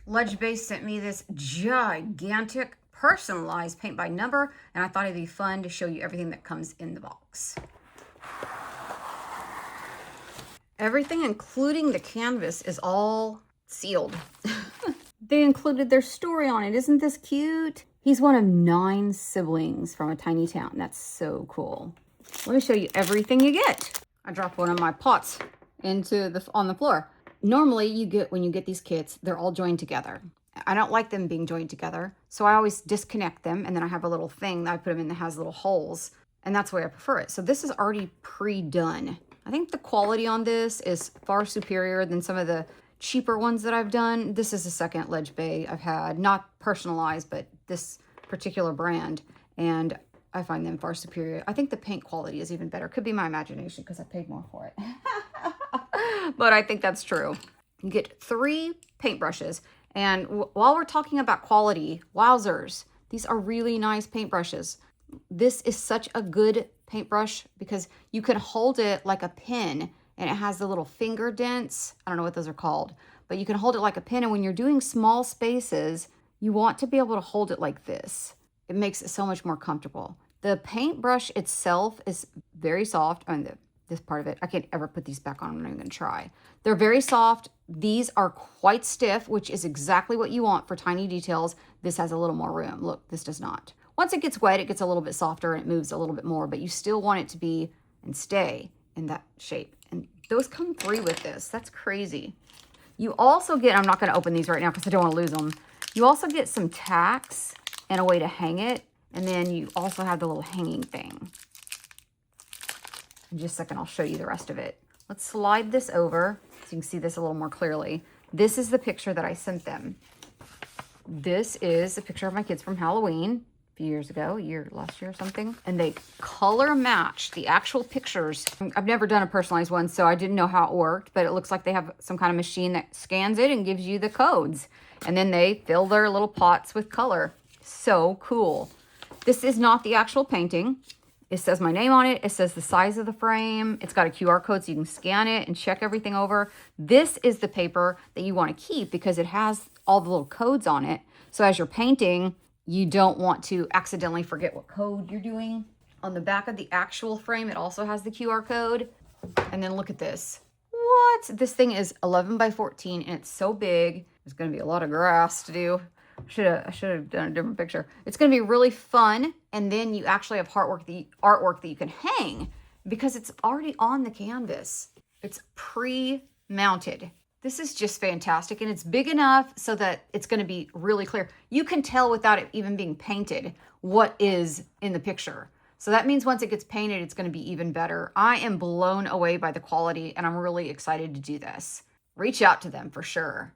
Ledgebay sent me this gigantic personalized paint by number, and I thought it'd be fun to show you everything that comes in the box. Everything, including the canvas, is all sealed. They included their story on it. Isn't this cute? He's one of 9 siblings from a tiny town. That's so cool. Let me show you everything you get. I dropped one of my pots on the floor. Normally, when you get these kits, they're all joined together. I don't like them being joined together, so I always disconnect them, and then I have a little thing that I put them in that has little holes, and that's the way I prefer it. So this is already pre-done. I think the quality on this is far superior than some of the cheaper ones that I've done. This is the second Ledgebay I've had, not personalized, but this particular brand, and I find them far superior. I think the paint quality is even better. Could be my imagination because I paid more for it. But I think that's true. You get 3 paintbrushes. And while we're talking about quality, wowzers, these are really nice paintbrushes. This is such a good paintbrush because you can hold it like a pen, and it has the little finger dents. I don't know what those are called, but you can hold it like a pen. And when you're doing small spaces, you want to be able to hold it like this. It makes it so much more comfortable. The paintbrush itself is very soft. I mean, this part of it, I can't ever put these back on. I'm not even gonna try. They're very soft. These are quite stiff, which is exactly what you want for tiny details. This has a little more room. Look, this does not. Once it gets wet, it gets a little bit softer and it moves a little bit more, but you still want it to be and stay in that shape. And those come free with this. That's crazy. You also get, I'm not gonna open these right now because I don't wanna lose them. You also get some tacks and a way to hang it. And then you also have the little hanging thing. In just a second, I'll show you the rest of it. Let's slide this over so you can see this a little more clearly. This is the picture that I sent them. This is a picture of my kids from Halloween a few years ago, last year or something. And they color match the actual pictures. I've never done a personalized one, so I didn't know how it worked, but it looks like they have some kind of machine that scans it and gives you the codes. And then they fill their little pots with color. So cool. This is not the actual painting. It says my name on it. It says the size of the frame. It's got a QR code so you can scan it and check everything over. This is the paper that you want to keep because it has all the little codes on it. So as you're painting, you don't want to accidentally forget what code you're doing. On the back of the actual frame, it also has the QR code. And then look at this. What? This thing is 11 by 14 and it's so big. There's going to be a lot of grass to do. I should have done a different picture. It's going to be really fun. And then you actually have artwork that you can hang because it's already on the canvas. It's pre-mounted. This is just fantastic. And it's big enough so that it's going to be really clear. You can tell without it even being painted what is in the picture. So that means once it gets painted, it's going to be even better. I am blown away by the quality and I'm really excited to do this. Reach out to them for sure.